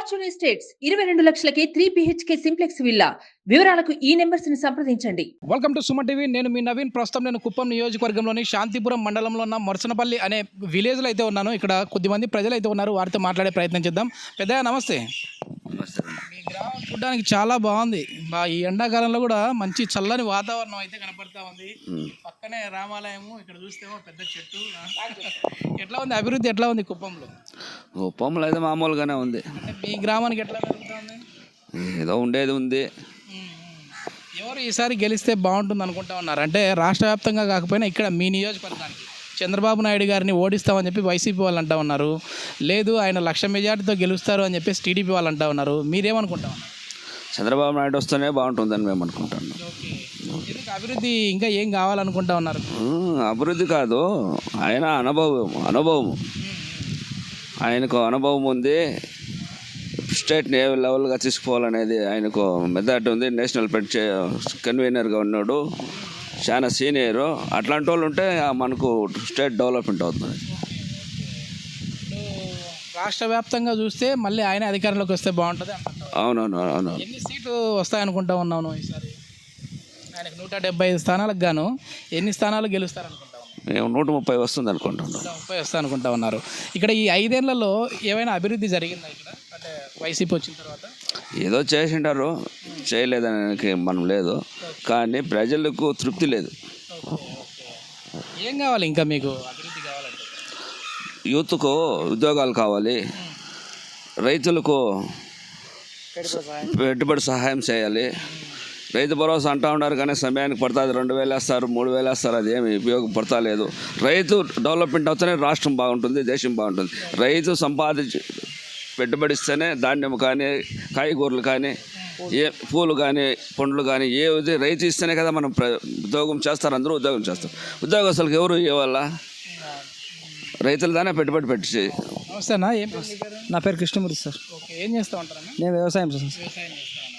Fortune estates 22 లక్షలకే 3 BHK simplex villa. వివరాలకు ఈ numbers ని సంప్రదించండి. Welcome to Suman TV. నేను మీ నవీన్. ప్రస్తుతం నేను కుప్పం నియోజకవర్గంలోని శాంతిపురం మండలంలో ఉన్న మొరసనపల్లి అనే విలేజ్లో అయితే ఉన్నాను. ఇక్కడ కొద్దిమంది ప్రజలు అయితే ఉన్నారు, వారితో మాట్లాడే ప్రయత్నం చేద్దాం. పెద్దయ్య నమస్తే. మీ గ్రామం చూడడానికి చాలా బాగుంది. ఈ ఎండాకాలంలో కూడా మంచి చల్లని వాతావరణం అయితే కనపడతా ఉంది. పక్కనే రామాలయము, ఇక్కడ చూస్తేమో పెద్ద చెట్టు. ఎట్లా ఉంది అభివృద్ధి, ఎట్లా ఉంది కుప్పంలో? కుప్పంలో అయితే మామూలుగానే ఉంది. అంటే మీ గ్రామానికి ఎట్లా జరుగుతుంది? ఏదో ఉండేది ఉంది. ఎవరు ఈసారి గెలిస్తే బాగుంటుంది అనుకుంటా ఉన్నారు? అంటే రాష్ట్ర వ్యాప్తంగా కాకపోయినా ఇక్కడ మీ నియోజకవర్గానికి చంద్రబాబు నాయుడు గారిని ఓడిస్తామని చెప్పి వైసీపీ వాళ్ళు అంటా ఉన్నారు. లేదు, ఆయన 1,00,000 మెజార్టీతో గెలుస్తారు అని చెప్పేసి టీడీపీ వాళ్ళు అంటా ఉన్నారు. మీరేమనుకుంటా ఉన్నారు? చంద్రబాబు నాయుడు వస్తేనే బాగుంటుందని మేము అనుకుంటున్నాం. ఎందుకు అభివృద్ధి ఇంకా ఏం కావాలనుకుంటా ఉన్నారు? అభివృద్ధి కాదు, ఆయన అనుభవం ఆయనకు అనుభవం ఉంది. స్టేట్ని ఏ లెవెల్గా తీసుకోవాలనేది ఆయనకు మెథడ్ ఉంది. నేషనల్ కన్వీనర్గా ఉన్నాడు, చాలా సీనియరు. అట్లాంటి వాళ్ళు ఉంటే మనకు స్టేట్ డెవలప్మెంట్ అవుతుంది. రాష్ట్ర వ్యాప్తంగా చూస్తే మళ్ళీ ఆయన అధికారంలోకి వస్తే బాగుంటుంది. అవును. ఎన్ని సీట్లు వస్తాయనుకుంటా ఉన్నాను ఈసారి? ఆయనకు 175 స్థానాలకు గాను ఎన్ని స్థానాలు గెలుస్తారనుకుంటా? మేము 130 వస్తుంది అనుకుంటున్నాం. 130 వస్తా అనుకుంటా ఉన్నారు. ఇక్కడ ఈ 5 ఏళ్లలో ఏమైనా అభివృద్ధి జరిగిందా ఇక్కడ? అంటే వైసీపీ వచ్చిన తర్వాత ఏదో చేసింటారు, చేయలేదని మనం లేదు, కానీ ప్రజలకు తృప్తి లేదు. ఏం కావాలి ఇంకా మీకు అభివృద్ధి కావాలంటే? యూత్కు ఉద్యోగాలు కావాలి, రైతులకు పెట్టుబడి సహాయం చేయాలి. రైతు భరోసా అంటూ ఉన్నారు కానీ సమయానికి పడుతుంది. 2,000 వేస్తారు, 3,000 వేస్తారు, అది ఏమి ఉపయోగపడతా లేదు. రైతు డెవలప్మెంట్ అవుతూనే రాష్ట్రం బాగుంటుంది, దేశం బాగుంటుంది. రైతు సంపాదించి పెట్టుబడిస్తేనే ధాన్యం కానీ, కాయగూరలు కానీ, ఏ పూలు కానీ, పండ్లు కానీ ఏది రైతు ఇస్తేనే కదా మనం ఉద్యోగం చేస్తారు. అందరూ ఉద్యోగం చేస్తారు. ఉద్యోగస్తులకు ఎవరు ఇవ్వాలా? రైతులు దానే పెట్టుబడి పెట్టి. నమస్తేనా, ఏం? నా పేరు కృష్ణమూర్తి సార్. ఓకే, ఏం చేస్తూ ఉంటారన్నా? నేను వ్యవసాయం చేస్తాను సార్. వ్యవసాయం చేస్తా ఉన్నాను.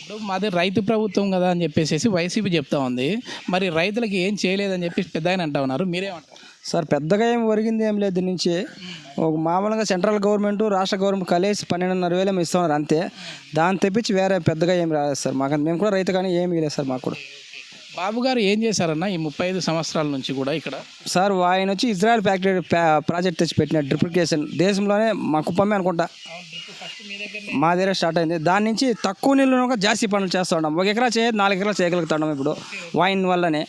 ఇప్పుడు మాది రైతు ప్రభుత్వం కదా అని చెప్పేసి వైసీపీ చెప్తా ఉంది. మరి రైతులకి ఏం చేయలేదని చెప్పి పెద్ద ఆయన అంటా ఉన్నారు. మీరేమంటారు సార్? పెద్దగా ఏం ఒరిగింది ఏం లేదు. దీని నుంచి ఒక మామూలుగా సెంట్రల్ గవర్నమెంట్ రాష్ట్ర గవర్నమెంట్ కలిసి 12,500 ఇస్తున్నారు అంతే. దాన్ని తెప్పించి వేరే పెద్దగా ఏం రాలేదు సార్ మాకు. మేము కూడా రైతు కానీ ఏమీ లేదు సార్ మాకు కూడా. బాబు గారు ఏం చేశారన్న ఈ 35 సంవత్సరాల నుంచి కూడా ఇక్కడ? సార్ ఆయన వచ్చి ఇజ్రాయెల్ ఫ్యాక్టరీ ప్రాజెక్ట్ తెచ్చి పెట్టిన డ్రిప్లికేషన్ దేశంలోనే మా కుప్పమే అనుకుంటా మా దగ్గర స్టార్ట్ అయింది. దాని నుంచి తక్కువ నీళ్ళు జాస్తి పనులు చేస్తూ ఉన్నాం. 1 ఎకరా 4 ఎకరాలు చేయగలుగుతున్నాం ఇప్పుడు వైన్ వల్లనే.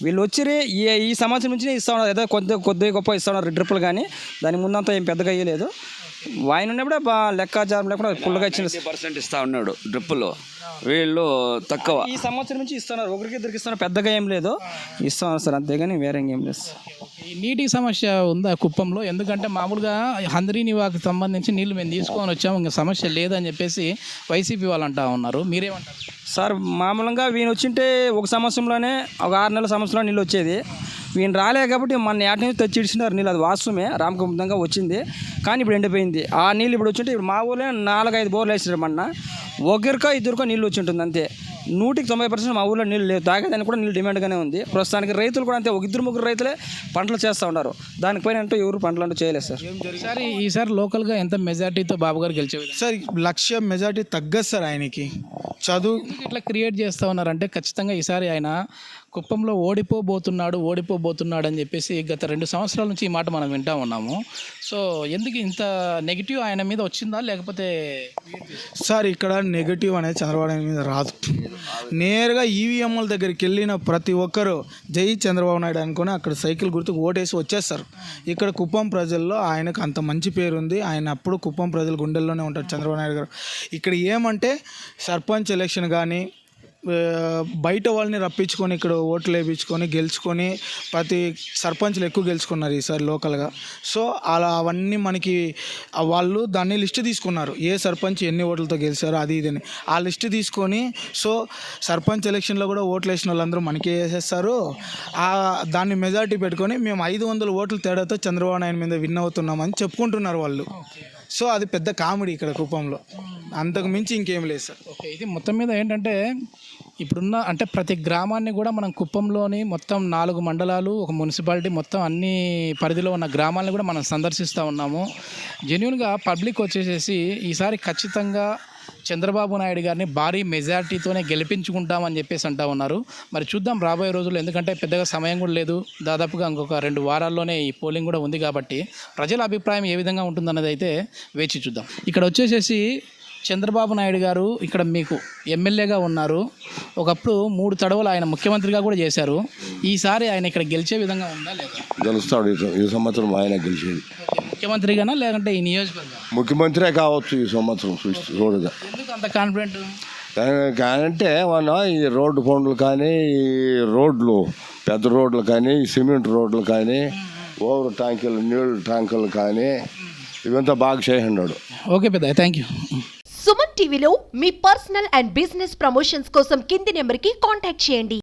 వీళ్ళు వచ్చి ఈ సంవత్సరం నుంచి ఇస్తూ ఉన్నారు, ఏదో కొద్ది గొప్ప ఇస్తూ ఉన్నారు డ్రిప్పులు, కానీ దాని ముందంతా ఏం పెద్దగా ఇవ్వలేదు. వైన్ ఉన్నప్పుడే లెక్కాచారం లేకుండా ఫుల్గా ఇచ్చిన 50% ఇస్తూ ఉన్నాడు డ్రిప్పులో. వీళ్ళు తక్కువ. ఈ సంవత్సరం నుంచి ఇస్తున్నారు, ఒకరికి ఇద్దరికి ఇస్తున్నారు, పెద్దగా ఏం లేదు ఇస్తున్నారు సార్, అంతేగాని వేరే ఏం లేదు. ఈ నీటి సమస్య ఉందా కుప్పంలో? ఎందుకంటే మామూలుగా హంద్రీనివాకు సంబంధించి నీళ్లు మేము తీసుకొని వచ్చాము, ఇంకా సమస్య లేదని చెప్పేసి వైసీపీ వాళ్ళు అంటా ఉన్నారు. మీరేమంటారు సార్? మామూలుగా వీని వచ్చింటే ఒక సంవత్సరంలోనే ఒక 6 నెలల సంవత్సరంలో నీళ్ళు వచ్చేది. వీళ్ళు రాలే కాబట్టి మన ఏట నుంచి తెచ్చి ఇచ్చినారు నీళ్ళు. అది వాస్తవమే, రామకుంభంగా వచ్చింది, కానీ ఇప్పుడు ఎండిపోయింది. ఆ నీళ్ళు ఇప్పుడు వచ్చింటే ఇప్పుడు మా ఊళ్ళో 4-5 బోర్లు వేసినారు. మొన్న ఒకరికో ఇద్దరికో నీళ్ళు వచ్చి ఉంటుంది అంతే. 100% మా ఊళ్ళో నీళ్ళు లేవు. తాగేదానికి కూడా నీళ్ళు డిమాండ్గానే ఉంది ప్రస్తుతానికి. రైతులు కూడా అంతే, ఒక 2-3 రైతులే పంటలు చేస్తూ ఉన్నారు. దానిపైన అంటూ ఎవరు పంటలు అంటూ చేయలేదు సార్. ఈసారి లోకల్గా ఎంత మెజార్టీతో బాబు గారు గెలిచేది సార్? 1,00,000 మెజార్టీ తగ్గదు సార్ ఆయనకి. చదువు ఇట్లా క్రియేట్ చేస్తూ ఉన్నారంటే ఖచ్చితంగా ఈసారి ఆయన కుప్పంలో ఓడిపోబోతున్నాడు అని చెప్పేసి గత 2 సంవత్సరాల నుంచి ఈ మాట మనం వింటూ ఉన్నాము. సో ఎందుకు ఇంత నెగిటివ్ ఆయన మీద వచ్చిందా, లేకపోతే? సార్ ఇక్కడ నెగిటివ్ అనేది చంద్రబాబు నాయుడు మీద రాదు. నేరుగా ఈవీఎంల దగ్గరికి వెళ్ళిన ప్రతి ఒక్కరు జై చంద్రబాబు నాయుడు అనుకుని అక్కడ సైకిల్ గుర్తుకు ఓటేసి వచ్చేస్తారు. ఇక్కడ కుప్పం ప్రజల్లో ఆయనకు అంత మంచి పేరు ఉంది. ఆయన అప్పుడు కుప్పం ప్రజల గుండెల్లోనే ఉంటారు చంద్రబాబు నాయుడు గారు. ఇక్కడ ఏమంటే సర్పంచ్ ఎలక్షన్ కానీ బయట వాళ్ళని రప్పించుకొని ఇక్కడ ఓట్లు వేయించుకొని గెలుచుకొని ప్రతి సర్పంచ్లు ఎక్కువ గెలుచుకున్నారు ఈసారి లోకల్గా. సో అలా అవన్నీ మనకి వాళ్ళు దాన్ని లిస్ట్ తీసుకున్నారు, ఏ సర్పంచ్ ఎన్ని ఓట్లతో గెలిచారో అది ఇదని ఆ లిస్ట్ తీసుకొని. సో సర్పంచ్ ఎలక్షన్లో కూడా ఓట్లు వేసిన వాళ్ళందరూ మనకే వేసేస్తారు. దాన్ని మెజారిటీ పెట్టుకొని మేము 500 ఓట్ల తేడాతో చంద్రబాబు నాయుడు మీద విన్ అవుతున్నామని చెప్పుకుంటున్నారు వాళ్ళు. సో అది పెద్ద కామెడీ ఇక్కడ కుప్పంలో. అంతకు మించి ఇంకేం లేదు సార్. ఓకే, ఇది మొత్తం మీద ఏంటంటే ఇప్పుడున్న అంటే ప్రతి గ్రామాన్ని కూడా మనం కుప్పంలోని మొత్తం 4 మండలాలు, ఒక మున్సిపాలిటీ, మొత్తం అన్ని పరిధిలో ఉన్న గ్రామాలను కూడా మనం సందర్శిస్తూ ఉన్నాము. జెన్యున్గా పబ్లిక్ వచ్చేసేసి ఈసారి ఖచ్చితంగా చంద్రబాబు నాయుడు గారిని భారీ మెజారిటీతోనే గెలిపించుకుంటామని చెప్పేసి అంటూ ఉన్నారు. మరి చూద్దాం రాబోయే రోజుల్లో, ఎందుకంటే పెద్దగా సమయం కూడా లేదు, దాదాపుగా ఇంకొక 2 వారాల్లోనే ఈ పోలింగ్ కూడా ఉంది కాబట్టి ప్రజల అభిప్రాయం ఏ విధంగా ఉంటుందన్నది అయితే వేచి చూద్దాం. ఇక్కడ వచ్చేసేసి చంద్రబాబు నాయుడు గారు ఇక్కడ మీకు ఎమ్మెల్యేగా ఉన్నారు, ఒకప్పుడు 3 తడవలు ఆయన ముఖ్యమంత్రిగా కూడా చేశారు. ఈసారి ఆయన ఇక్కడ గెలిచే విధంగా ఉందా లేదా? గెలుస్తాడు ఈ సంవత్సరం ఆయన గెలిచేది. ముఖ్యమంత్రిగానా లేదంటే ఈ నియోజకవర్గం ముఖ్యమంత్రే కావచ్చు ఈ సంవత్సరం చూడగా. ఎందుకు అంత కాన్ఫిడెంట్? అంటే మన ఈ రోడ్డు పనులు కానీ, ఈ రోడ్లు పెద్ద రోడ్లు కానీ, ఈ సిమెంట్ రోడ్లు కానీ, ఓవర్ ట్యాంకులు నీళ్ళు ట్యాంకులు కానీ ఇవంతా బాగా చేయండాడు. ఓకే పెద్ద, థ్యాంక్ యూ. సుమన్ టీవీలో మీ పర్సనల్ అండ్ బిజినెస్ ప్రమోషన్స్ కోసం కింది నెంబర్కి కాంటాక్ట్ చేయండి.